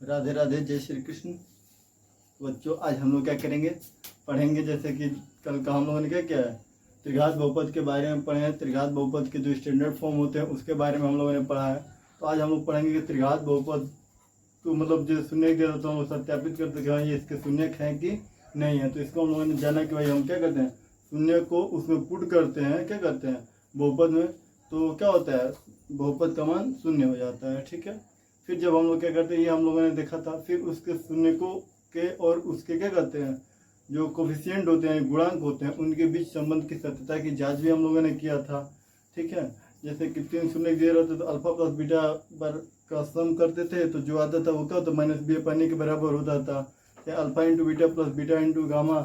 राधे राधे, जय श्री कृष्ण। बच्चों, आज हम लोग क्या करेंगे, पढ़ेंगे। जैसे कि कल का हम लोगों ने क्या किया है, त्रिघात बहुपद के बारे में पढ़े हैं। त्रिघात बहुपद के जो स्टैंडर्ड फॉर्म होते हैं उसके बारे में हम लोगों ने पढ़ा है। तो आज हम लोग पढ़ेंगे कि त्रिघात बहुपद तो मतलब जो शून्य दिया था तो हम लोग सत्यापित करते कि हाँ ये इसके शून्य हैं कि नहीं है। तो इसको हम लोगों ने जाना कि भाई हम क्या करते हैं, शून्य को उसमें पुट करते हैं, क्या करते हैं बहुपद में, तो क्या होता है बहुपद का मान शून्य हो जाता है। ठीक है, फिर जब हम लोग क्या करते हैं, ये हम लोगों ने देखा था, फिर उसके शून्य को के और उसके क्या करते हैं जो कोफिशिएंट होते हैं, गुणांक होते हैं, उनके बीच संबंध की सत्यता की जांच भी हम लोगों ने किया था। ठीक है, जैसे कि 3 शून्य दिए रहते तो अल्फा प्लस बीटा पर का सम करते थे तो जो आता था वो क्या होता माइनस बी पानी के बराबर होता था। या alpha into beta plus beta into gamma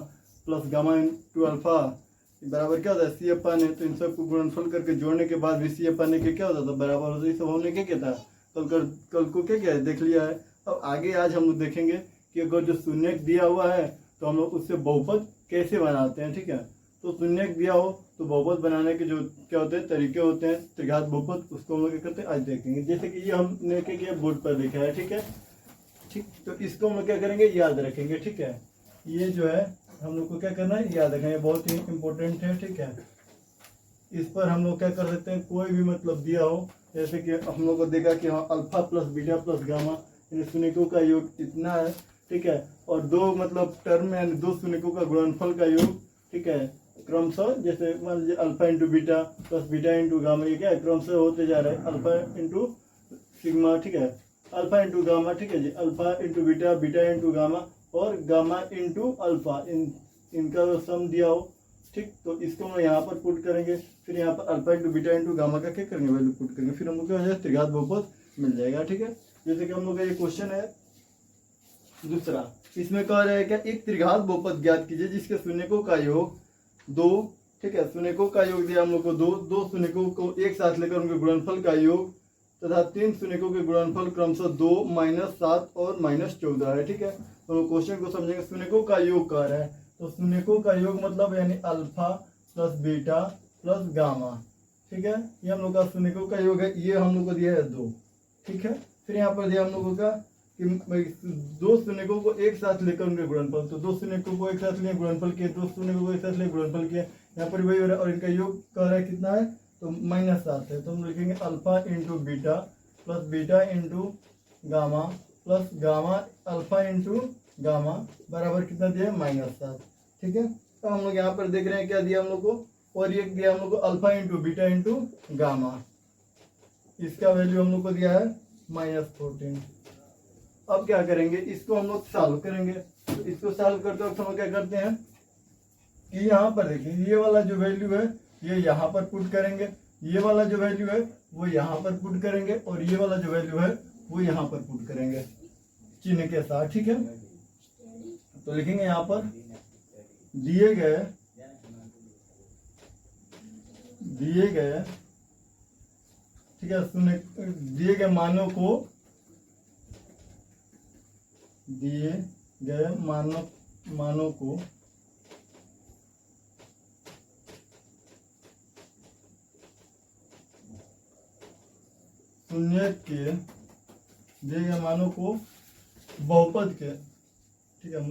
plus gamma into alpha बराबर क्या होता है सी अपान है। तो इन सबको गुणनफल करके जोड़ने के बाद भी सी अपान के क्या होता था बराबर होता था। ये सब हमने क्या किया था कल को क्या किया है देख लिया है। अब आगे आज हम लोग देखेंगे कि अगर जो शून्य दिया हुआ है तो हम लोग उससे बहुपद कैसे बनाते हैं। ठीक है, तो शून्य दिया हो तो बहुपद बनाने के जो क्या होते हैं तरीके होते हैं, त्रिघात बहुपद, उसको हम लोग क्या करते हैं आज देखेंगे। जैसे कि ये हमने क्या किया बोर्ड पर लिखा है। ठीक है, ठीक, तो इसको हम लोग क्या करेंगे याद रखेंगे। ठीक है, ये जो है हम लोग को क्या करना है याद रखना है, बहुत ही इंपॉर्टेंट है। ठीक है, इस पर हम लोग क्या कर सकते हैं, कोई भी मतलब दिया हो, जैसे कि हम लोग को देखा कि हाँ alpha plus beta plus gamma इन शून्यकों का योग इतना है। ठीक है, और दो मतलब टर्म यानी दो शून्यकों का गुणनफल का योग, ठीक है, क्रमशः जैसे मान लीजिए alpha into beta plus beta into gamma, ये क्या है क्रमशः होते जा रहा है अल्फा इंटू सिग्मा। ठीक है, अल्फा इंटू गामा, ठीक है जी, alpha into beta beta into gamma और गामा इंटू अल्फा, इनका सम दिया हो। ठीक, तो इसको हम यहाँ पर पुट करेंगे, फिर यहाँ पर alpha into beta into gamma का क्या करेंगे वैल्यू पुट करेंगे, फिर हमको क्या हो जाएगा त्रिघात बहुपद मिल जाएगा। ठीक है, जैसे कि हम लोग का ये क्वेश्चन है दूसरा, इसमें कह रहा है क्या एक त्रिघात बहुपद ज्ञात कीजिए जिसके शून्यकों का योग दो, ठीक है, शून्यकों का योग दिया हम लोग को दो शून्यकों को एक साथ लेकर उनके गुणनफल का योग तथा 3 शून्यकों के गुणनफल क्रमशः 2 -7 और -14 है। ठीक है, तो क्वेश्चन को समझेंगे। शून्यकों का योग कह रहा है तो शून्यकों का योग मतलब यानी alpha plus beta plus gamma. ठीक है, ये हम लोग का शून्यकों का योग है, ये हम लोग को दिया है 2। ठीक है, फिर यहाँ पर दिया हम लोगों का कि दो शून्यकों को एक साथ लेकर उनके गुणनफल, तो दो शून्यकों को एक साथ लिए गुणनफल किए, दो शून्यकों को एक साथ लिए गुणनफल किए, यहाँ पर वही हो रहा है। और इनका योग कह रहा है कितना है तो -7 है। तो हम लिखेंगे alpha into beta plus beta into gamma plus gamma alpha into gamma बराबर कितना दिया है -7। ठीक है, तो हम लोग यहाँ पर देख रहे हैं क्या दिया हम लोग को, और ये दिया हम लोग को alpha into beta into gamma, इसका वैल्यू हम लोग को दिया है -14। अब क्या करेंगे, इसको हम लोग सॉल्व करेंगे। तो इसको सॉल्व करते वक्त हम क्या करते हैं कि यहाँ पर देखिए ये वाला जो वैल्यू है ये यहाँ पर पुट करेंगे, ये वाला जो वैल्यू है वो यहाँ पर पुट करेंगे, और ये वाला जो वैल्यू है वो यहाँ पर पुट करेंगे चिन्ह के साथ। ठीक है, तो लिखेंगे यहाँ पर दिए गए ठीक है दिए गए मानों को शून्य के दिए गए मानों को बहुपद के, ठीक है,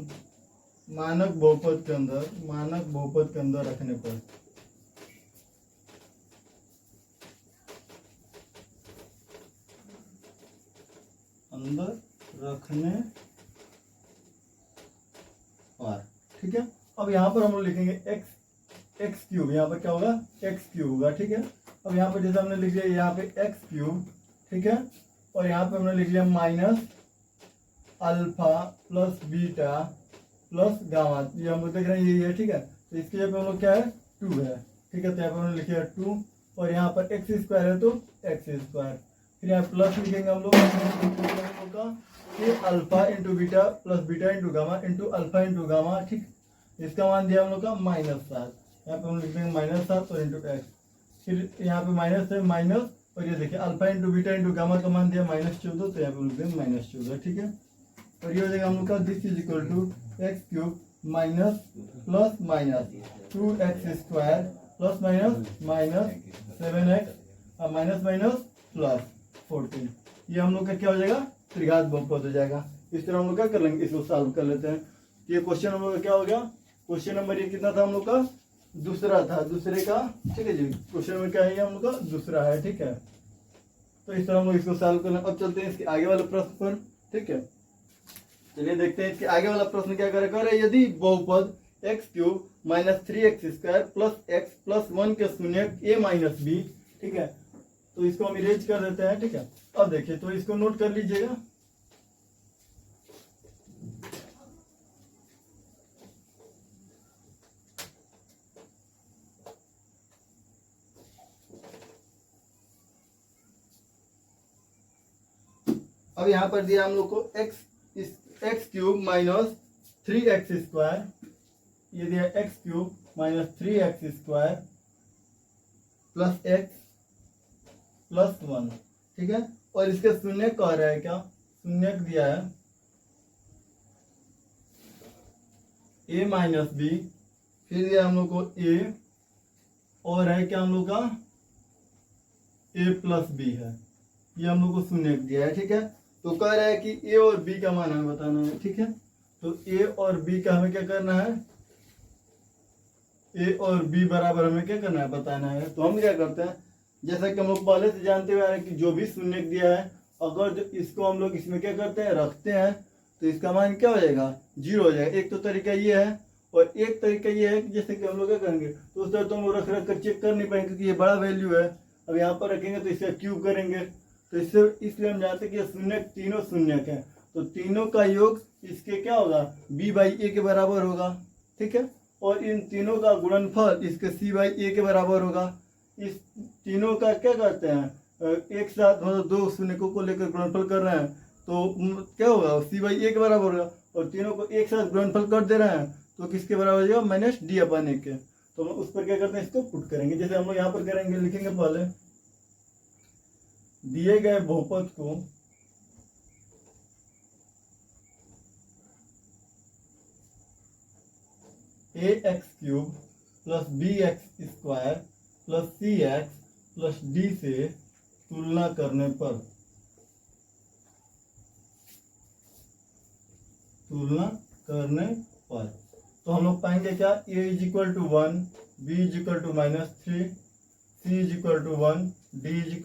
मानक बहुपद के अंदर रखने पर ठीक है, अब यहाँ पर हम लोग लिखेंगे एक्स क्यूब, यहाँ पर क्या होगा एक्स क्यूब होगा। ठीक है, अब यहाँ पर जैसे हमने लिख दिया यहाँ पे एक्स क्यूब, ठीक है, और यहाँ पे हमने लिख लिया minus alpha plus beta plus gamma, ये हम लोग देख रहे हैं यही है। ठीक है, तो इसके यहाँ पे हम लोग क्या है 2 है। ठीक है, तो यहाँ पे हमने लिखा है 2, और यहाँ पर एक्स स्क्वायर है तो एक्स स्क्वायर, फिर यहाँ प्लस लिखेंगे हम लोग का कि alpha into beta plus beta into gamma into alpha into gamma. ठीक, इसका मान दिया हम लोग का -7, यहाँ पे हम लिख देंगे -7 और इंटू एक्स, फिर यहाँ पे माइनस है माइनस, और ये देखिए alpha into beta into gamma का मान दिया -14, तो यहाँ पे हम लिख देंगे -14। ठीक है, और ये हो जाएगा हम लोग का this is equal to x cube minus plus minus 2x square plus minus -7x minus plus 14। ये हम लोग का क्या हो जाएगा, त्रिघात बहुपद हो जाएगा। इस तरह हम लोग क्या कर लेंगे, इसको सॉल्व कर लेते हैं। ये क्वेश्चन हम लोग का क्या हो गया, क्वेश्चन नंबर ये कितना था हम लोग का, दूसरा था, दूसरे का, ठीक है जी। क्वेश्चन नंबर क्या है, हम लोग का दूसरा है, ठीक है। तो इस तरह हम लोग इसको सॉल्व कर लें। अब चलते हैं इसके आगे वाले प्रश्न पर, ठीक है। चलिए देखते हैं इसके आगे वाला प्रश्न क्या करेगा। यदि बहुपद x³ minus 3x² plus x plus 1 के शून्यक a माइनस b, ठीक है, तो इसको हम इरेज कर देते हैं, ठीक है। अब देखिए, तो इसको नोट कर लीजिएगा। अब यहाँ पर दिया हम लोग को x³ माइनस 3x², ये दिया x³ minus 3x² plus x plus 1, ठीक है। और इसके शून्य कह रहा है, क्या शून्य दिया है a माइनस b, फिर दिया हम लोग को a, और है क्या हम लोग का a प्लस b है, ये हम लोग को शून्य दिया है, ठीक है। तो कह रहा है कि a और b का मान हमें बताना है, ठीक है। तो a और b का हमें क्या करना है, a और b बराबर हमें क्या करना है, बताना है। तो हम क्या करते हैं, जैसा कि हम लोग पहले से जानते हुए आ रहे हैं कि जो भी शून्य दिया है, अगर जो इसको हम लोग इसमें क्या करते हैं, रखते हैं, तो इसका मान क्या हो जाएगा, 0 हो जाएगा। एक तो तरीका ये है, और एक तरीका ये है कि जैसे कि हम लोग क्या करेंगे, तो उस तरह तो हम लोग रख रख कर चेक कर नहीं पाएंगे क्योंकि ये बड़ा वैल्यू है। अब यहाँ पर रखेंगे तो इसका क्यूब करेंगे, तो इससे इसलिए हम जानते हैं कि शून्य तीनों शून्य है, तो तीनों का योग इसके क्या होगा, b/a के बराबर होगा, ठीक है। और इन तीनों का गुणनफल इसके c/a के बराबर होगा। इस तीनों का क्या करते हैं, एक साथ मतलब दो शून्यों को लेकर गुणनफल कर रहे हैं, तो क्या होगा, c/a के बराबर होगा। और तीनों को एक साथ गुणनफल कर दे रहे हैं, तो किसके बराबर हो जाएगा, माइनस d/a के। तो हम उस पर क्या करते हैं, इसको पुट करेंगे। जैसे हम लोग यहाँ पर करेंगे, लिखेंगे पहले दिए गए बहुपद को ax³ plus bx² plus cx plus d से तुलना करने पर, तो हम लोग पाएंगे क्या, a = 1, b = -3, c = 1, d =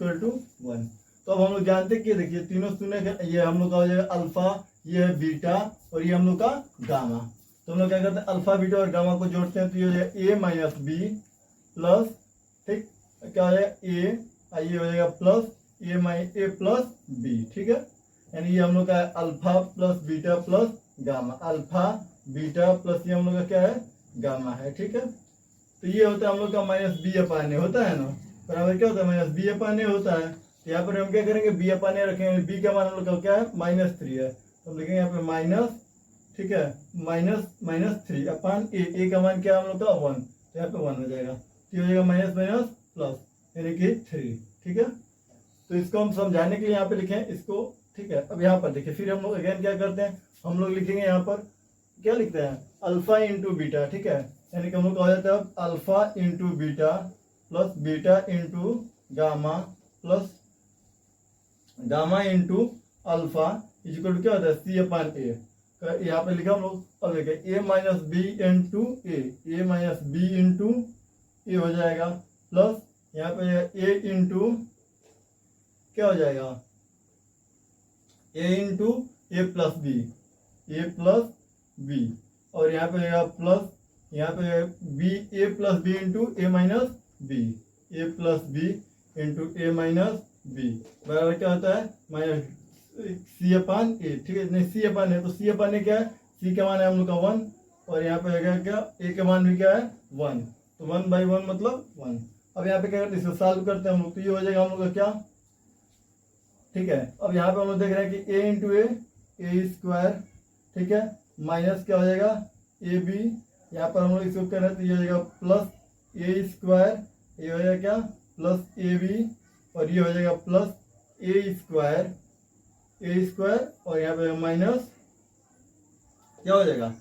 1। तो अब हम लोग जानते हैं कि देखिए तीनों शून्य, ये हम लोग का हो जाएगा अल्फा, ये है बीटा, और ये हम लोग का गामा। तो हम लोग क्या करते हैं, अल्फा बीटा और गामा को जोड़ते हैं, तो ये हो जाएगा a माइनस b प्लस, ठीक, क्या हो जाएगा a, ये हो जाएगा प्लस a प्लस b, ठीक है। यानी ये हम लोग का है alpha plus beta plus gamma, alpha beta plus ये हम लोग का क्या है, गामा है, ठीक है। तो ये होता है हम लोग का -b/a होता है ना, बराबर क्या होता है, -b/a होता है। तो यहाँ पर हम क्या करेंगे, b/a रखेंगे, b का मान हम लोग का क्या है, -3 है, तो हम लिखेंगे यहाँ पे माइनस, ठीक है, -3/a, a का मान क्या है हम लोग का 1, तो यहाँ पे 1 हो जाएगा, तो ये हो जाएगा माइनस माइनस प्लस, यानी कि 3, ठीक है। तो इसको हम समझाने के लिए यहाँ पे लिखे इसको, ठीक है। अब यहाँ पर देखिए, फिर हम लोग अगेन क्या करते हैं, हम लोग लिखेंगे यहाँ पर क्या लिखते हैं, अल्फा इंटू बीटा, ठीक है। यानी कि हम लोग का हो जाता है alpha into beta plus beta into gamma plus gamma into alpha equal to क्या होता है, c/a। यहाँ पे लिखा हम लोग, अब देखिए a minus b into a minus b into A हो जाएगा, प्लस यहाँ पे a इंटू क्या हो जाएगा, a into a plus b, और यहाँ पे प्लस, यहाँ पे a plus b into a minus b, a plus b into a minus b बराबर क्या होता है, माइनस c/a, ठीक है। नहीं c/a है, तो c/a क्या है, c का मान है हम लोग का 1, और यहाँ पे है क्या, a का मान भी क्या है 1, तो 1/1 मतलब 1। अब यहाँ पे क्या करते हैं, इसको सॉल्व करते हैं हम लोग, तो ये हो जाएगा हम लोग का क्या, ठीक है। अब यहाँ पे हम लोग देख रहे हैं कि a इंटू a², ठीक है, माइनस क्या हो जाएगा ab, यहाँ पर हम लोग इसको कर रहे हैं, तो ये हो जाएगा प्लस a², ये हो जाएगा क्या प्लस ab, और ये हो जाएगा प्लस a², और यहाँ पे माइनस क्या हो जाएगा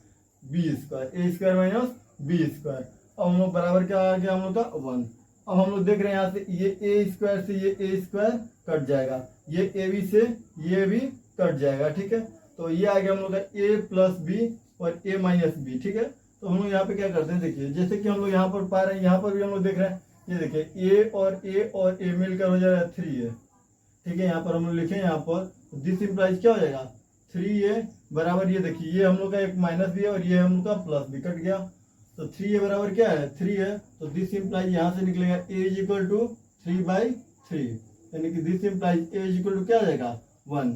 b² a² माइनस b²। अब हम लोग बराबर क्या आ गया हम लोग का 1, अब हम लोग देख रहे हैं यहाँ से ये ए स्क्वायर से ये ए स्क्वायर कट जाएगा, ये ए बी से ये भी कट जाएगा, ठीक है। तो ये आ गया हम लोग का ए प्लस बी और ए माइनस बी, ठीक है। तो हम लोग यहाँ पे क्या करते हैं, देखिए जैसे कि हम लोग यहाँ पर पा रहे हैं, यहाँ पर भी हम लोग देख रहे हैं, ये देखिए ए और ए मिलकर हो जाएगा 3a, ठीक है। यहाँ पर हम लोग लिखे यहाँ पर दिस इंप्लाइज क्या हो जाएगा 3a बराबर, ये देखिए ये हम लोग का एक माइनस भी है और ये हम लोग का प्लस भी कट गया, तो 3a बराबर क्या है 3 है। तो दिस इंप्लाइज यहाँ से निकलेगा a इज इक्वल टू 3/3, यानी कि this implies a is equal to क्या आ जाएगा 1,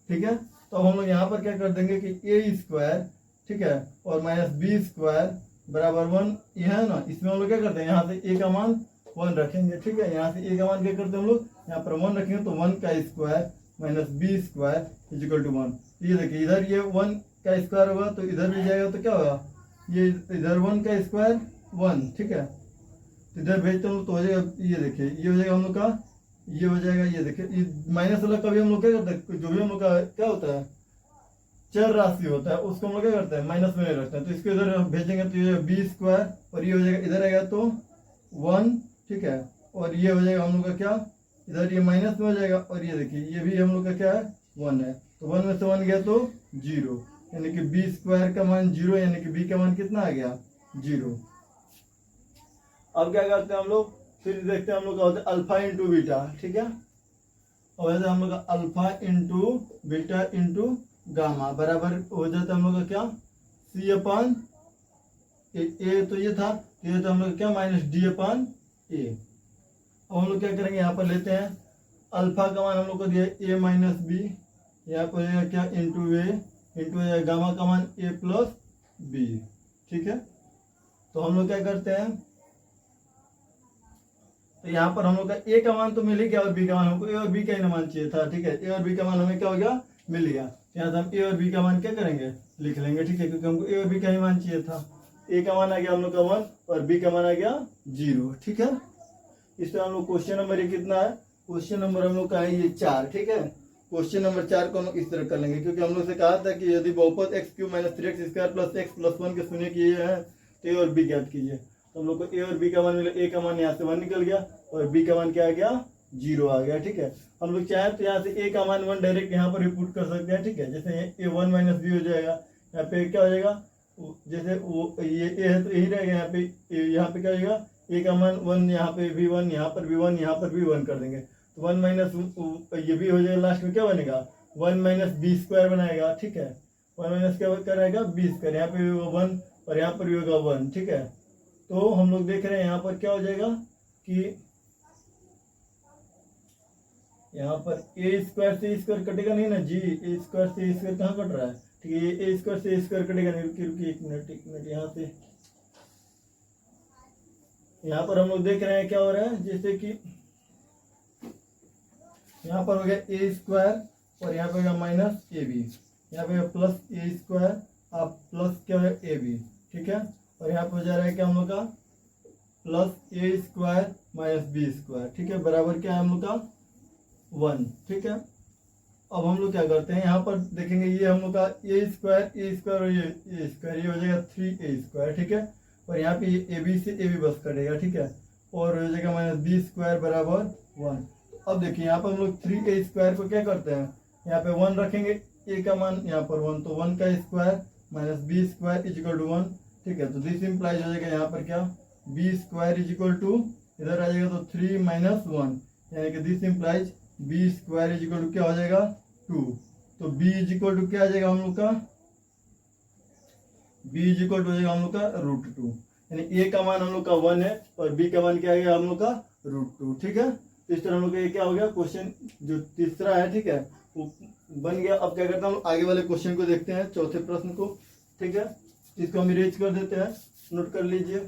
ठीक है। तो अब हम लोग यहाँ पर क्या कर देंगे कि a स्क्वायर, ठीक है, और माइनस बी स्क्वायर बराबर 1, यह है ना, इसमें हम लोग क्या करते हैं यहाँ से a का मान 1 रखेंगे, ठीक है। यहाँ से a का मान क्या करते हैं हम लोग यहाँ पर 1 रखेंगे, तो 1 का square minus B square is equal to 1। ये देखिए इधर ये 1 का स्क्वायर होगा तो इधर भी जाएगा, तो क्या होगा ये इधर 1 का स्क्वायर 1, ठीक है। तो इधर भेजते हम तो हो जाएगा, ये देखिए ये हो जाएगा हम लोग का, ये हो जाएगा, ये देखिए माइनस वाला कभी हम लोग क्या करते हैं, जो भी हम लोग का क्या होता है चर राशि होता है उसको हम लोग क्या करते हैं माइनस में रखते हैं, तो इसको इधर भेजेंगे तो ये बी स्क्वायर और ये हो जाएगा इधर आएगा तो 1, ठीक है, और ये हो जाएगा हम लोग का क्या इधर ये माइनस में हो जाएगा, और ये देखिए ये भी हम लोग का क्या है 1 है, तो 1 में से 1 गया तो 0, यानी कि बी स्क्वायर का मान 0, यानी कि बी का मान कितना आ गया 0। अब क्या करते हैं हम लोग, फिर देखते हैं हम लोग का होता है अल्फा इंटू बीटा, ठीक है। और वैसे हम लोग का alpha into beta into gamma बराबर हो जाता है हम लोग का क्या सी अपान ए, तो ये था, तो ये तो हम लोग क्या माइनस डी अपान ए। अब हम लोग क्या करेंगे यहाँ पर लेते हैं अल्फा का मान हम लोग को दिया ए माइनस बी, यहाँ पर हो जाएगा क्या इंटू ए इंटू गामा का मान ए प्लस बी, ठीक है। तो हम लोग क्या करते हैं, तो यहाँ पर हम लोग का ए का मान तो मिल ही गया और बी का मान हमको ए और बी का ही मान चाहिए था, ठीक है। ए और बी का मान हमें क्या हो गया मिल गया, यहाँ से हम ए और बी का मान क्या करेंगे लिख लेंगे, ठीक है, क्योंकि हमको ए और बी का ही मान चाहिए था। ए का मान आ गया हम लोग का 1 और बी का मान आ गया 0, ठीक है। इस तरह हम लोग क्वेश्चन नंबर ये कितना है, क्वेश्चन नंबर हम लोग का है ये 4, ठीक है। क्वेश्चन नंबर 4 को हम लोग इस तरह कर लेंगे, क्योंकि हम लोग से कहा था कि यदि बहुपद x³ - 3x² + x + 1 के शून्य किए हैं तो ए और बी ज्ञात कीजिए। तो हम लोग को ए और बी का मान मिला, ए का मान यहाँ से 1 निकल गया और बी का मान क्या आ गया 0 आ गया, ठीक है। हम लोग चाहे तो यहाँ से ए का मान 1 डायरेक्ट यहाँ पर पुट कर सकते हैं, ठीक है। जैसे ए 1 - बी हो जाएगा, यहाँ पे क्या हो जाएगा जैसे वो ये ए है तो यही रहेगा, यहाँ पे क्या हो जाएगा ए का मान 1, यहाँ पे भी 1, यहाँ पर भी 1, यहाँ पर भी 1 कर देंगे, तो 1 माइनस ये भी हो जाएगा, लास्ट में क्या बनेगा 1 - बी स्क्वायर बनाएगा, ठीक है। 1 - क्या रहेगा बी स्क्वायर, यहाँ पे भी होगा 1 और यहाँ पर भी होगा 1, ठीक है। तो हम लोग देख रहे हैं यहाँ पर क्या हो जाएगा कि यहाँ पर ए स्क्वायर से स्क्वायर कटेगा नहीं ना जी, ए स्क्वायर से स्क्वायर कहाँ कट रहा है, ठीक है, ये ए स्क्वायर से स्क्वायर कटेगा नहीं, रुकी एक मिनट यहाँ से, यहाँ पर हम लोग देख रहे हैं क्या हो रहा है, जैसे कि यहाँ पर हो गया ए स्क्वायर और यहाँ पे हो गया माइनस ए बी, यहाँ पे प्लस ए स्क्वायर आप प्लस क्या है ए बी, ठीक है, और यहाँ पे हो जा रहा है क्या हम लोग का प्लस ए स्क्वायर माइनस बी स्क्वायर, ठीक है, बराबर क्या है हम लोग का 1, ठीक है। अब हम लोग क्या करते हैं यहाँ पर देखेंगे, ये हम लोग का ए स्क्वायर और ये स्क्वायर, ये हो जाएगा 3a², ठीक है, और यहाँ पे ए बी से ए बी बस कटेगा, ठीक है, और हो जाएगा माइनस बी स्क्वायर बराबर 1। अब देखिए यहाँ पर हम लोग 3a² को क्या करते हैं, यहाँ पे 1 रखेंगे, ए का मान यहाँ पर 1, तो 1 का square minus B square is equal to 1, ठीक है। तो दिस इंप्लाइज हो जाएगा यहाँ पर क्या B square is equal to इधर आ जाएगा तो 3 - 1, यानी कि this implies B square is equal to क्या हो जाएगा 2, तो बी इज इक्वल टू क्या आ जाएगा हम लोग का बी इज इक्वल टू हो जाएगा हम लोग का √2, यानी ए का मान हम लोग का 1 है और बी का मान क्या आ गया हम लोग का √2, ठीक है। तो इस तरह हम लोग का ये क्या हो गया क्वेश्चन जो तीसरा है, ठीक है, वो बन गया। अब क्या करते हैं हम आगे वाले क्वेश्चन को देखते हैं, चौथे प्रश्न को, ठीक है, इसको हम इरेज कर देते हैं, नोट कर लीजिए,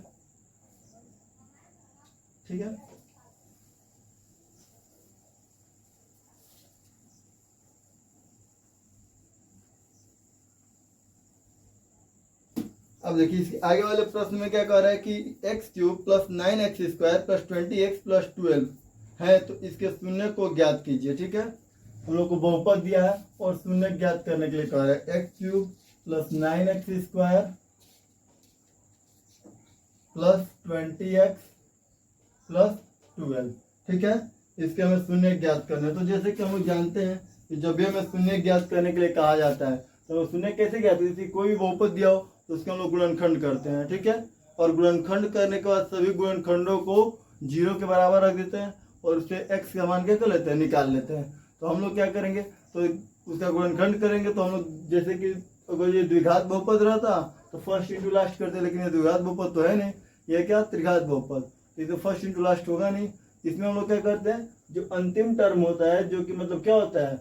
ठीक है। अब देखिए इसके आगे वाले प्रश्न में क्या कह रहा है कि x³ + 9x² + 20x + 12 है, तो इसके शून्य को ज्ञात कीजिए, ठीक है। हम लोग को बहुपद दिया है और शून्य ज्ञात करने के लिए कह रहा है x³ + 9x² + 20x + 12। ठीक है, इसके हमें शून्य ज्ञात करना है। तो जैसे कि हम लोग जानते हैं कि जब भी हमें शून्य ज्ञात करने के लिए कहा जाता है तो शून्य कैसे ज्ञात करते हैं, कोई भी बहुपद दिया हो तो उसके हम लोग गुणनखंड करते हैं। ठीक है, और गुणनखंड करने के बाद सभी गुणनखंडों को 0 के बराबर रख देते हैं और उससे x का मान क्या कर लेते हैं, निकाल लेते हैं। तो हम लोग क्या करेंगे, तो उसका गुणनखंड करेंगे। तो हम लोग जैसे कि अगर ये द्विघात बहुपद रहता तो फर्स्ट इंटू लास्ट करते, लेकिन ये द्विघात बहुपद तो है नहीं, ये क्या त्रिघात बहुपद, तो फर्स्ट इंटू लास्ट होगा नहीं। इसमें हम लोग क्या करते हैं, जो अंतिम टर्म होता है, जो कि मतलब क्या होता है,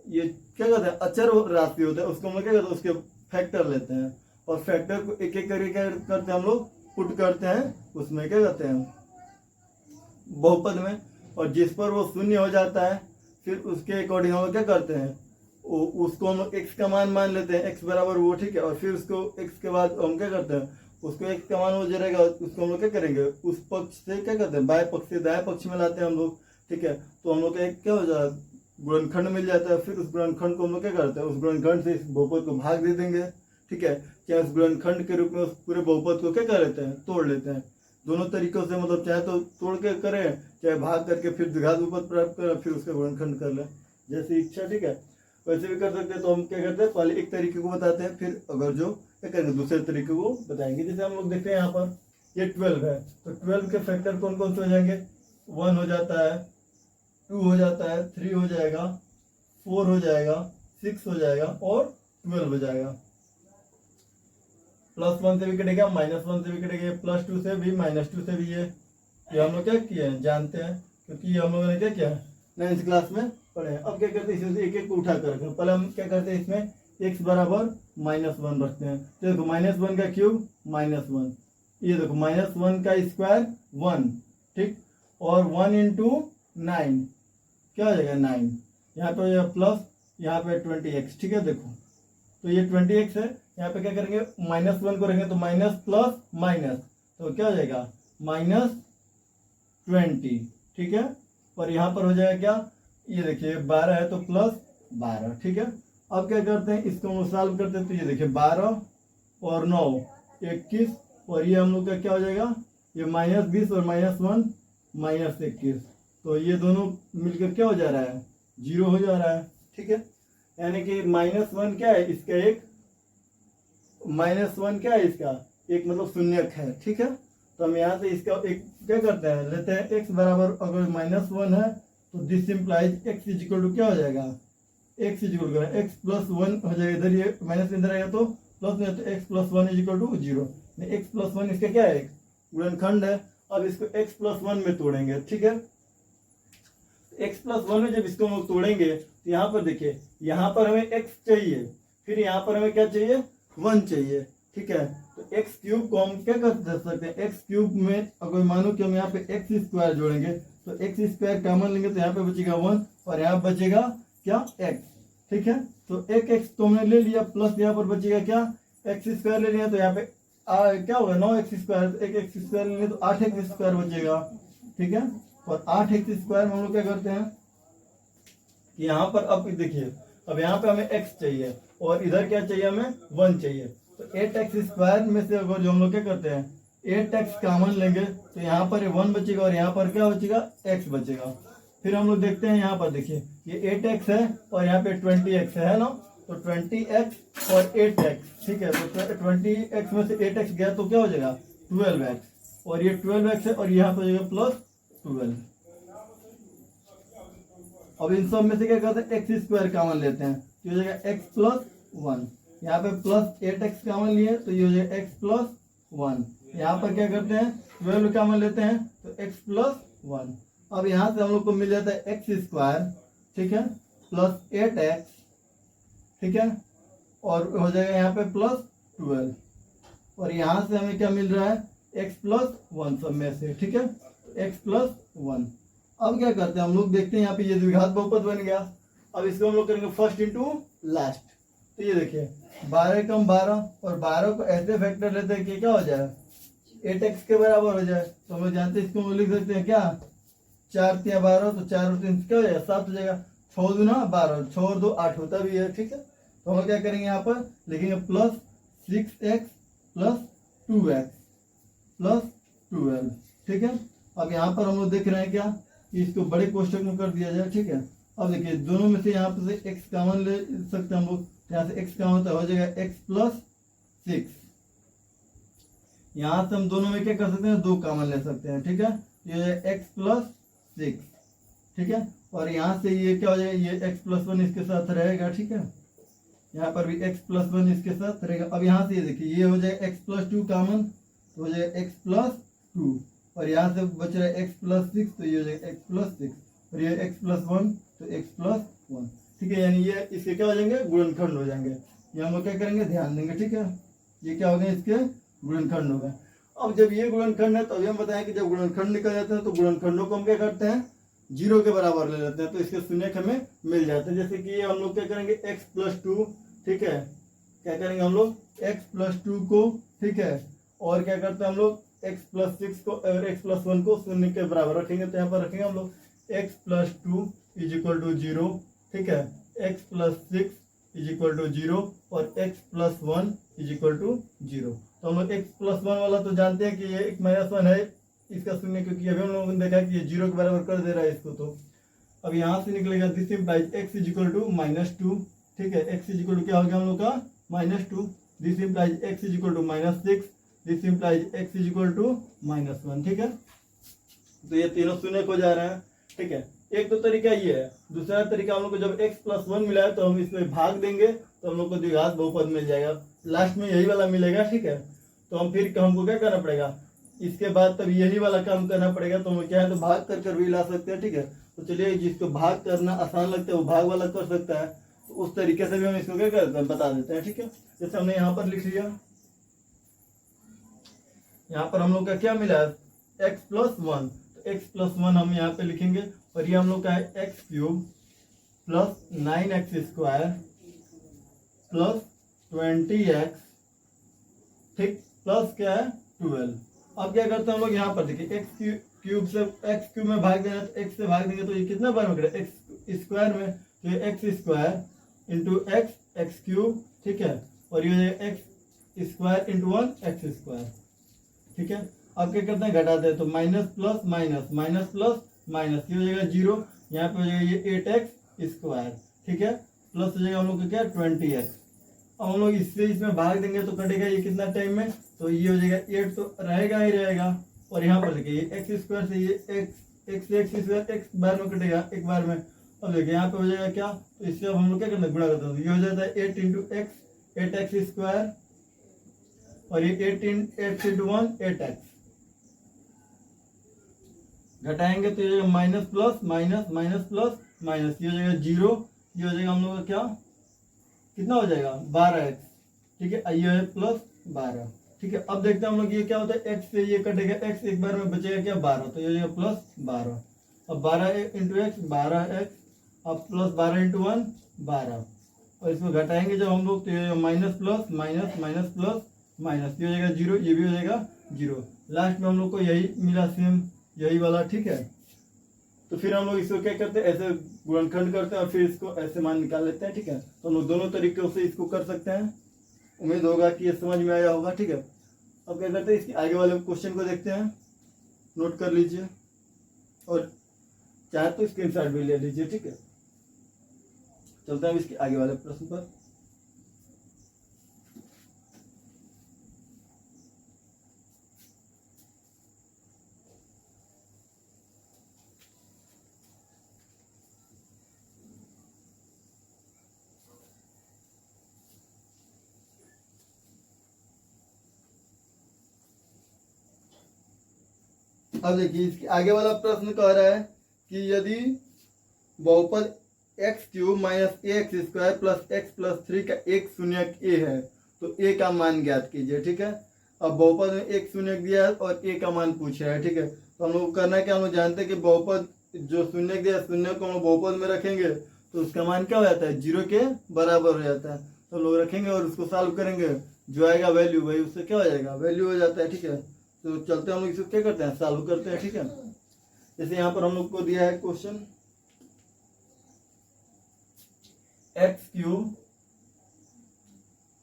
ये क्या कहते हैं, अचर राशि होता है, उसको हम लोग क्या करते हैं, उसके फैक्टर लेते हैं और फैक्टर को एक एक करके क्या करते हैं, हम लोग पुट करते हैं उसमें, क्या कहते हैं, बहुपद में। और जिस पर वो शून्य हो जाता है फिर उसके अकॉर्डिंग हम लोग क्या करते हैं, उसको हम लोग x का मान लेते हैं, x बराबर वो। ठीक है, और फिर उसको x के बाद हम क्या करते हैं, उसको x का मान हो जाएगा, उसको हम लोग क्या करेंगे, उस पक्ष से क्या करते हैं, बाएं पक्ष से दाएं पक्ष में लाते हैं हम लोग। ठीक है, तो हम लोग का एक क्या हो जाता है, गुणनखंड मिल जाता है। फिर उस गुणनखंड को हम लोग क्या करते हैं, उस गुणनखंड से इस बहुपद को भाग दे देंगे। ठीक है, चाहे उस गुणनखंड के रूप में उस पूरे बहुपद को क्या कर लेते हैं, तोड़ लेते हैं। दोनों तरीकों से, मतलब चाहे तो तोड़ के करें, चाहे भाग करके फिर द्विघात बहुपद प्राप्त करें, फिर उसका गुणनखंड कर लें, जैसी इच्छा। ठीक है, वैसे भी कर सकते हैं। तो हम क्या करते हैं, पहले एक तरीके को बताते हैं, फिर अगर जो क्या करेंगे दूसरे तरीके को बताएंगे। जैसे हम लोग देखते हैं यहाँ पर ये 12 है, तो 12 के फैक्टर कौन कौन से हो जाएंगे, 1 हो जाता है, 2 हो जाता है, 3 हो जाएगा, 4 हो जाएगा, 6 हो जाएगा और 12 हो जाएगा। +1 से भी कटेगा, -1 से भी कटेगा, +2 से भी, -2 से भी। ये हम लोग क्या किए हैं, जानते हैं, क्योंकि हम लोगों ने क्या किया 9th क्लास में पढ़े हैं। अब क्या करते हैं, इसमें एक एक को उठा कर रखें। पहले हम क्या करते हैं, इसमें x बराबर -1 रखते हैं। तो देखो -1 का क्यूब -1, ये देखो -1 का स्क्वायर 1। ठीक, और 1 इंटू 9 क्या हो जाएगा, 9। यहाँ पे यह प्लस, यहाँ पे 20x। ठीक है, देखो तो ये 20x है, यहाँ पे क्या करेंगे, -1 को रखेंगे तो माइनस प्लस माइनस, तो क्या हो जाएगा -20। ठीक है, और यहाँ पर हो जाएगा क्या, ये देखिए 12 है तो +12। ठीक है, अब क्या करते हैं, इसको हम सॉल्व करते हैं। तो ये देखिए 12 और 9 21, और ये हम लोग का क्या हो जाएगा, ये -20 और -1 -21, तो ये दोनों मिलकर क्या हो जा रहा है, 0 हो जा रहा है। ठीक है, यानी कि -1 क्या है, इसका एक -1 क्या है, इसका एक मतलब शून्यक है। ठीक है, तो हम यहाँ से इसका एक क्या करते हैं, लेते हैं x बराबर, अगर -1 है तो this implies x is equal to क्या हो जाएगा, x is equal to x + 1 हो जाएगा, इधर ये माइनस इधर आएगा तो प्लस में, तो x + 1 is equal to 0। x + 1 इसका क्या है, गुणनखंड है। अब इसको x + 1 में तोड़ेंगे। ठीक है, x + 1 में जब इसको हम तोड़ेंगे तो यहाँ पर देखिए, यहाँ पर हमें x चाहिए, फिर यहाँ पर हमें क्या चाहिए, 1 चाहिए। ठीक है, तो एक्स क्यूब को हम क्या कर सकते हैं, एक्स क्यूब में अगर मानो कि हम यहाँ पे एक्स स्क्वायर जोड़ेंगे तो एक्स स्क्वायर कॉमन लेंगे, तो यहाँ पे बचेगा 1 और यहाँ बचेगा क्या, x। ठीक है, तो एक x तो हमने ले लिया, प्लस यहाँ पर बचेगा क्या, एक्स स्क्वायर ले लिया, तो यहाँ पे क्या होगा 9x², तो एक x स्क्वायर लेंगे तो 8x² बचेगा। ठीक है, और 8x² में हम लोग क्या करते हैं, यहाँ पर अब देखिए, अब यहाँ पे हमें x चाहिए और इधर क्या चाहिए, हमें 1 चाहिए। तो 8x² में से अगर जो हम लोग क्या करते हैं, 8x कॉमन लेंगे तो यहाँ पर 1 बचेगा और यहाँ पर क्या बचेगा, x बचेगा। फिर हम लोग देखते हैं, यहाँ पर देखिए ये 8x है और यहाँ पे 20x है ना, तो 20x और 8x। ठीक है, तो 20x में से 8x गया तो क्या हो जाएगा 12x, और ये 12x है और यहाँ पर हो जाएगा +12। अब इन सब में से क्या करते हैं, x² कॉमन लेते हैं, तो हो जाएगा x + 1। यहाँ पे +8x कॉमन लिए तो ये हो जाएगा x + 1। यहाँ पर क्या करते हैं, 12 कॉमन लेते हैं तो x + 1। अब यहाँ से हम लोग को मिल जाता है x², ठीक है, +8x। ठीक है, और हो जाएगा यहाँ पे +12, और यहाँ से हमें क्या मिल रहा है, x + 1 सब में से। ठीक है, x + 1। अब क्या करते हैं हम लोग, देखते हैं यहाँ पे ये द्विघात बहुपद बन गया। अब इसको हम लोग करेंगे फर्स्ट इंटू लास्ट। तो ये देखिए 12 कम 12, और 12 को ऐसे फैक्टर लेते हैं कि क्या हो जाए, 8x के बराबर हो जाए। तो हम लोग जानते हैं, इसको हम लिख सकते हैं क्या, 4 × 12, तो 4 और 3 क्या हो जाएगा, 7 हो जाएगा। 6 दूना 12, 6 और 2 8 होता भी है। ठीक है, तो हम क्या करेंगे, यहाँ पर लिखेंगे +6x + 2x + 12। ठीक है, अब यहाँ पर हम लोग देख रहे हैं क्या कि इसको बड़े कोष्टक में कर दिया जाए, ठीक है। अब देखिए दोनों में से यहाँ पर से x कॉमन ले सकते हैं हम लोग, यहाँ से x कॉमन तो हो जाएगा x प्लस 6। यहाँ से हम दोनों में क्या कर सकते हैं, 2 कॉमन ले सकते हैं, ठीक है। ये x प्लस 6, ठीक है। और यहाँ से ये क्या हो जाएगा, ये x प्लस 1 इसके साथ रहेगा, ठीक है। यहाँ पर भी x प्लस 1 इसके साथ रहेगा। अब यहाँ से ये देखिए ये हो जाएगा x प्लस 2 कॉमन, तो हो जाएगा x प्लस 2, और यहाँ से बच रहा है x प्लस 6, तो ये हो जाएगा x प्लस 6, और ये x प्लस 1 तो x प्लस 1, ठीक है। यानी ये इसके क्या हो जाएंगे, गुणनखंड हो जाएंगे। ये हम लोग क्या करेंगे, ध्यान देंगे, ठीक है। ये क्या हो गए, इसके गुणनखंड हो गए। अब जब ये गुणनखंड है तो अभी हम बताएं कि जब गुणनखंड निकल जाते हैं तो गुणनखंडों को हम क्या करते हैं, 0 के बराबर ले लेते हैं, तो इसके शून्य हमें मिल जाते हैं। जैसे कि ये हम लोग क्या करेंगे, x प्लस 2, ठीक है। क्या करेंगे हम लोग, x प्लस 2 को, ठीक है, और क्या करते हैं हम लोग, x प्लस 6 को और x प्लस 1 को शून्य के बराबर रखेंगे, तो यहाँ पर रखेंगे हम लोग x plus 2 is equal to 0, ठीक है। x plus 6 is equal to 0 और x plus 1 is equal to 0। तो हम लोग x प्लस 1 वाला तो जानते हैं कि ये एक -1 है इसका शून्य, क्योंकि अभी हम लोगों ने देखा कि ये 0 के बराबर कर दे रहा है इसको। तो अब यहाँ से निकलेगा this implies x is equal to -2, ठीक है। x इज इक्वल टू क्या हो गया हम लोग का, -2। This implies x is equal to -6, this implies x is equal to -1, ठीक है। तो ये तीनों शून्य हो जा रहे हैं, ठीक है। एक तो तरीका ये है। दूसरा तरीका हम लोग को जब x प्लस 1 मिला है तो हम इसमें भाग देंगे तो हम लोग को द्विघात बहुपद मिल जाएगा, लास्ट में यही वाला मिलेगा, ठीक है। तो हम फिर हमको क्या करना पड़ेगा, इसके बाद तब यही वाला काम करना पड़ेगा। तो हम क्या है, तो भाग कर भी ला सकते हैं, ठीक है। तो चलिए जिसको भाग करना आसान लगता है वो भाग वाला कर सकता है, तो उस तरीके से भी हम इसको क्या करते हैं, बता देते हैं, ठीक है। जैसे हमने यहाँ पर लिख लिया, यहाँ पर हम लोग का क्या मिला है, x प्लस 1, तो x प्लस 1 हम यहाँ पे लिखेंगे, और ये हम लोग का है x cube plus 9x square plus 20x, ठीक, प्लस क्या है 12। अब क्या करते हैं हम लोग, यहाँ पर देखिए x क्यूब से x क्यूब में भाग देना, तो x से भाग देंगे तो ये कितना बार में करेगा, x स्क्वायर में, तो ये x square into x cube, ठीक है, और ये x square into 1 x square, ठीक है। अब क्या करते हैं, घटाते हैं, तो minus plus minus, minus plus minus, ये हो जाएगा 0, यहाँ पे हो जाएगा ये 8x स्क्वायर, ठीक है, प्लस हो जाएगा हम लोग का क्या 20x। अब हम लोग इससे इसमें भाग देंगे तो कटेगा ये कितना टाइम में, तो ये हो जाएगा 8 तो रहेगा ही रहेगा, और यहाँ पर देखिए ये x स्क्वायर से ये x स्क्वायर x बार में कटेगा एक बार में। अब देखिए यहाँ पे हो जाएगा क्या, तो इससे अब हम लोग क्या करना है, गुणा करते हैं, ये हो जाता है 8 इंटू एक्स, 8x स्क्वायर, और ये 8 इंटू 1 8x, घटाएंगे तो ये minus plus minus, minus plus minus, ये हो जाएगा 0, ये हो जाएगा हम लोग का क्या, कितना हो जाएगा 12x, ठीक है, ये है प्लस 12, ठीक है। अब देखते हैं हम लोग ये क्या होता है, x से ये कटेगा, x एक बार में बचेगा क्या 12, तो ये हो जाएगा प्लस 12। अब 12 इंटू एक्स 12x, अब प्लस 12 इंटू 1 12, और इसको घटाएंगे जब हम लोग तो ये minus plus minus, minus plus minus, ये हो जाएगा 0, ये भी हो जाएगा 0। लास्ट में हम लोग को यही मिला, सेम यही वाला, ठीक है। तो फिर हम लोग इसको क्या करते हैं, ऐसे गुणनखंड करते हैं और फिर इसको ऐसे मान निकाल लेते हैं, ठीक है। तो हम लोग दोनों तरीकों से इसको कर सकते हैं। उम्मीद होगा कि ये समझ में आया होगा, ठीक है। अब क्या करते हैं, इसके आगे वाले क्वेश्चन को देखते हैं, नोट कर लीजिए और चाहे तो स्क्रीनशॉट भी ले लीजिए, ठीक है। चलते हैं इसके आगे वाले प्रश्न पर। अब देखिए इसके आगे वाला प्रश्न कह रहा है कि यदि बहुपद X cube minus A X square plus X plus 3 का एक शून्यक ए है तो ए का मान ज्ञात कीजिए, ठीक है। अब बहुपद में एक शून्यक दिया है और ए का मान पूछ रहा है, ठीक है। तो हम लोग करना है कि हम लोग जानते हैं कि बहुपद जो शून्यक दिया है, शून्य को हम लोग बहुपद में रखेंगे तो उसका मान क्या हो जाता है, 0 के बराबर हो जाता है। तो हम लोग रखेंगे और उसको सॉल्व करेंगे, जो आएगा वैल्यू वही उससे क्या हो जाएगा, वैल्यू हो जाता है, ठीक है। तो चलते हम लोग इसको क्या करते हैं, सॉल्व करते हैं, ठीक है। जैसे यहाँ पर हम लोग को दिया है question X cube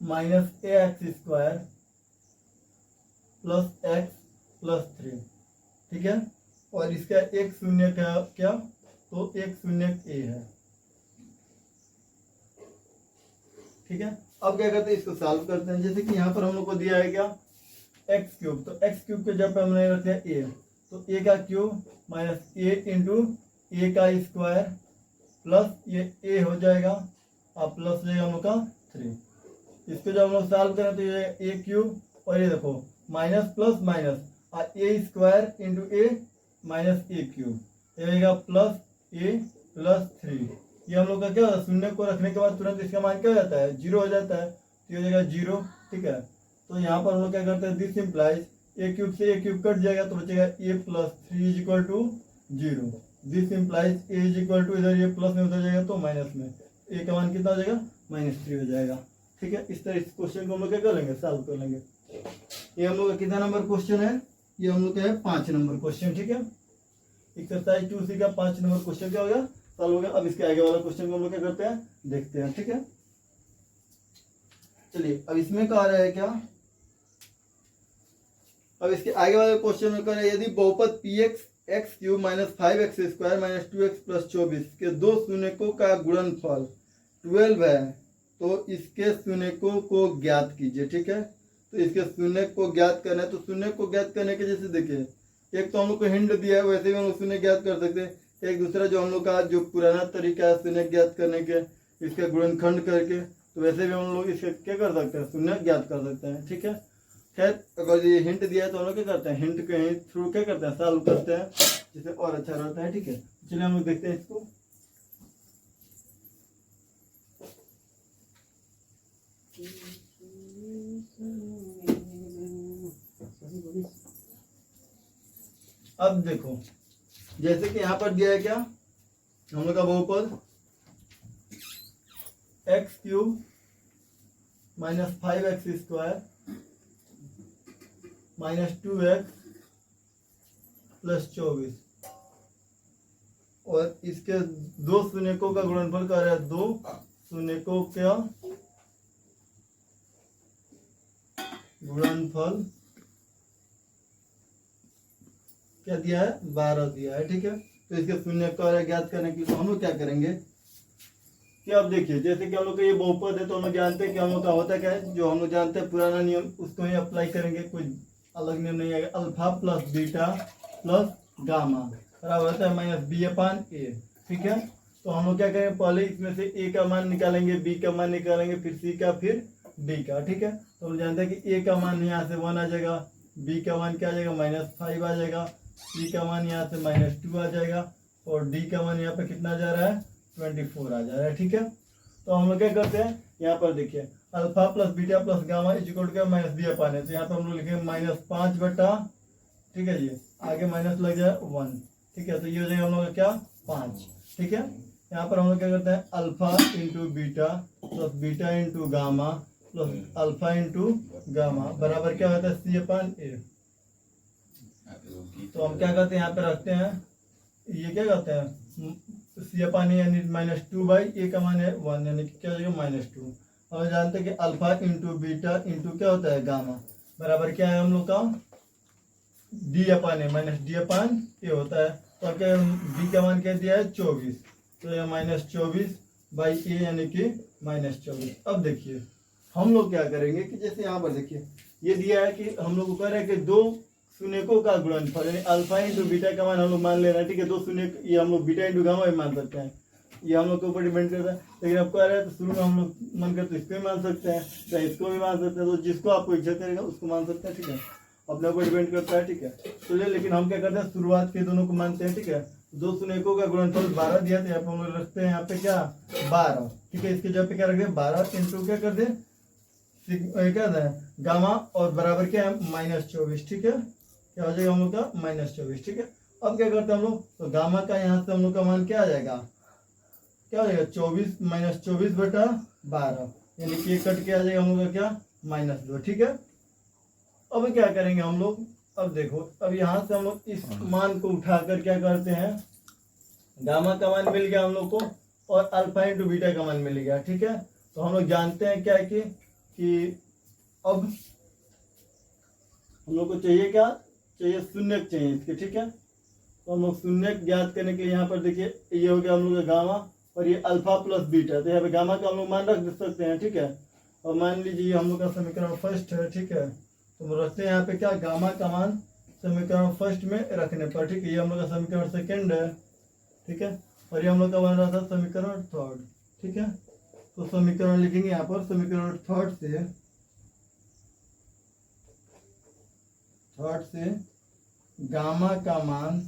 minus A X square plus X plus 3, ठीक है। और इसका एक शून्य क्या, तो एक शून्य ए है। ठीक है, अब क्या करते हैं, इसको सॉल्व करते हैं। जैसे कि यहाँ पर हम लोग को दिया है क्या, एक्स क्यूब, तो एक्स क्यूब के जब पे हमने रख दिया ए, तो ए का क्यूब माइनस ए इंटू ए का स्क्वायर प्लस ये ए हो जाएगा और प्लस हो जाएगा हम लोग का 3। इसको जब हम लोग सॉल्व करें तो ये ए क्यूब और ये देखो माइनस प्लस माइनस और ए स्क्वायर इंटू ए माइनस ए क्यूब, ये रहेगा प्लस ए प्लस 3। ये हम लोग का क्या होता है, शून्य को रखने के बाद तुरंत इसका मान क्या हो जाता है, 0 हो जाता है, तो ये हो जाएगा 0। ठीक है, तो यहाँ पर हम लोग क्या करते हैं, दिस इम्प्लाइज ए क्यूब से ए क्यूब कट जाएगा तो बचेगा A plus 3 is equal to 0। This implies A is equal to, इधर ये प्लस में उधर जाएगा तो माइनस में, ए का मान कितना हो जाएगा, -3 हो जाएगा। ठीक है, इस तरह इस क्वेश्चन को हम लोग क्या कर लेंगे, सॉल्व कर लेंगे। ये हम लोग का कितना नंबर क्वेश्चन है, ये हम लोग का है 5 नंबर क्वेश्चन। ठीक है, एक्सरसाइज 2C का 5 नंबर क्वेश्चन क्या हो गया, सॉल्व हो गया। अब इसके आगे वाला क्वेश्चन को हम लोग क्या करते हैं, देखते हैं। ठीक है, चलिए अब इसमें कह रहा है क्या, अब इसके आगे वाले क्वेश्चन में कह रहा है यदि बहुपद P x x cube minus 5x square minus 2x plus 24 के दो शून्यकों का गुणनफल 12 है तो इसके शून्यकों को ज्ञात कीजिए। ठीक है, तो इसके शून्य को ज्ञात करना है, तो शून्य को ज्ञात करने के जैसे देखिए, एक तो हम लोग को हिंट दिया है, वैसे भी हम लोग शून्य ज्ञात कर सकते हैं। एक दूसरा जो हम लोग का जो पुराना तरीका है शून्य ज्ञात करने के, इसका गुणनखंड करके, तो वैसे भी हम लोग इसका क्या कर सकते हैं, शून्य ज्ञात कर सकते हैं। ठीक है, खैर अगर ये हिंट दिया है तो हम लोग क्या करते हैं, हिंट के थ्रू क्या करते हैं, सॉल्व करते हैं, जिससे और अच्छा रहता है। ठीक है, चलिए हम लोग देखते हैं इसको। अब देखो, जैसे कि यहाँ पर दिया है क्या, हम लोग का बहुपद X cube minus 5x square minus 2x plus 24 और इसके दो शून्यकों का गुणनफल कर रहा है, दो शून्यकों का गुणनफल क्या दिया है, 12 दिया है। ठीक है, तो इसके शून्य का ज्ञात करने के लिए तो हम लोग क्या करेंगे कि अब देखिए, जैसे कि हम लोग का ये बहुपद है तो हम लोग जानते हैं कि हम लोग का होता क्या है, जो हम लोग जानते हैं पुराना नियम उसको ही अप्लाई करेंगे, कोई अलग नियम नहीं आएगा। Alpha plus beta plus gamma बराबर होता है माइनस बी अपान ए। ठीक है, तो हम लोग क्या करेंगे, पहले इसमें से ए का मान निकालेंगे, बी का मान निकालेंगे, फिर सी का, फिर डी का। ठीक है, तो हम जानते हैं कि ए का मान यहाँ से 1 आ जाएगा, बी का मान क्या आ जाएगा, -5 आ जाएगा, सी का मान यहाँ से -2 आ जाएगा और डी का मान यहाँ पे कितना जा रहा है, 24 आ जा रहा है। ठीक है, तो हम लोग क्या करते हैं, यहाँ पर देखिए alpha plus beta plus gamma is equal to minus B upon है, तो यहाँ पर हम लोग लिखेंगे -5 बटा, ठीक है जी, आगे माइनस लग जाए 1। ठीक है, तो ये हो जाएगा हम लोग का क्या, 5। ठीक है, यहाँ पर हम लोग क्या करते हैं, alpha into beta plus beta into gamma plus alpha into gamma बराबर क्या होता है, सी अपान ए। तो हम क्या करते हैं, यहाँ पे रखते हैं, ये क्या करते हैं, सी अपान ए यानी -2/a का मान है 1, यानी कि क्या हो जाएगा -2। और जानते हैं कि अल्फा इंटू बीटा इंटू क्या होता है, गामा बराबर क्या है हम लोग का, डी अपान ए माइनस डी अपान ए होता है। तो क्या डी का मान क्या दिया है, 24, तो यह -24/a यानी कि -24। अब देखिए हम लोग क्या करेंगे कि जैसे यहाँ पर देखिए ये दिया है कि हम लोग को कह रहे हैं कि दो शून्यकों का गुणनफल यानी अल्फा इंटू बीटा का मान हम लोग मान ले रहे हैं। ठीक है, दो शून्य, ये हम लोग बीटा इंटू गामा भी मान सकते हैं, ये हम लोग के ऊपर डिपेंड करता है। लेकिन अब कह रहे हैं तो शुरू में हम लोग मन करते इसको भी मान सकते हैं, चाहे इसको भी मान सकते हैं, तो जिसको आपको इच्छा करेगा उसको मान सकते हैं। ठीक है, अपने ऊपर डिपेंड करता है। ठीक है, चलिए, लेकिन हम क्या करते हैं, शुरुआत के दोनों को मानते हैं। ठीक है, दो शून्यकों का गुणनफल 12 दिया, तो यहाँ पे हम लोग रखते हैं यहाँ पे क्या, 12। ठीक है, इसके जगह पे क्या रखते हैं, 12 इंटू क्या कर दे, क्या है गामा और बराबर क्या है, -24। ठीक है, क्या हो जाएगा हम लोग का, -24। ठीक है, अब क्या करते हैं हम लोग, तो गामा का यहाँ से हम लोग का मान क्या आ जाएगा, क्या हो जाएगा, 24 -24 बटा 12 यानी कि कट के आ जाएगा हम लोग का क्या, -2। ठीक है, अब क्या करेंगे हम लोग, अब देखो, अब यहाँ से हम लोग इस मान को उठाकर क्या करते हैं, गामा का मान मिल गया हम लोग को और अल्फा इंटू बीटा का मान मिल गया। ठीक है, तो हम लोग जानते हैं क्या कि अब हम लोग को चाहिए क्या, चाहिए शून्य चाहिए इसके। ठीक है, तो हम लोग शून्य ज्ञात करने के लिए यहाँ पर देखिए ये हो गया हम लोग का गामा और ये अल्फा प्लस बीटा। तो यहाँ पे गामा का हम लोग मान रख सकते हैं, ठीक है। और मान लीजिए हम लोग का समीकरण फर्स्ट है, ठीक है। तो हम रखते हैं यहाँ पे क्या, गामा का मान समीकरण फर्स्ट में रखने पर, ठीक है। ये हम लोग का समीकरण सेकेंड है, ठीक है। और ये हम लोग का बन रहा था समीकरण थर्ड, ठीक है। तो समीकरण लिखेंगे यहाँ पर, समीकरण थर्ड से गामा का मान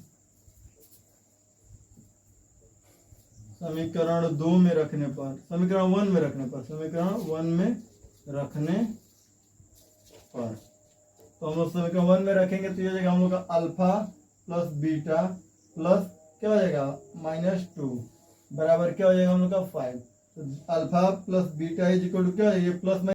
समीकरण 2 में रखने पर, समीकरण 1 में रखने पर, समीकरण 1 में रखने पर, तो हम लोग समीकरण 1 में रखेंगे तो ये हो जाएगा हम लोग का अल्फा प्लस बीटा प्लस क्या हो जाएगा -2 बराबर क्या हो जाएगा हम लोग का 5। तो alpha plus beta is equal to क्या है, ये प्लस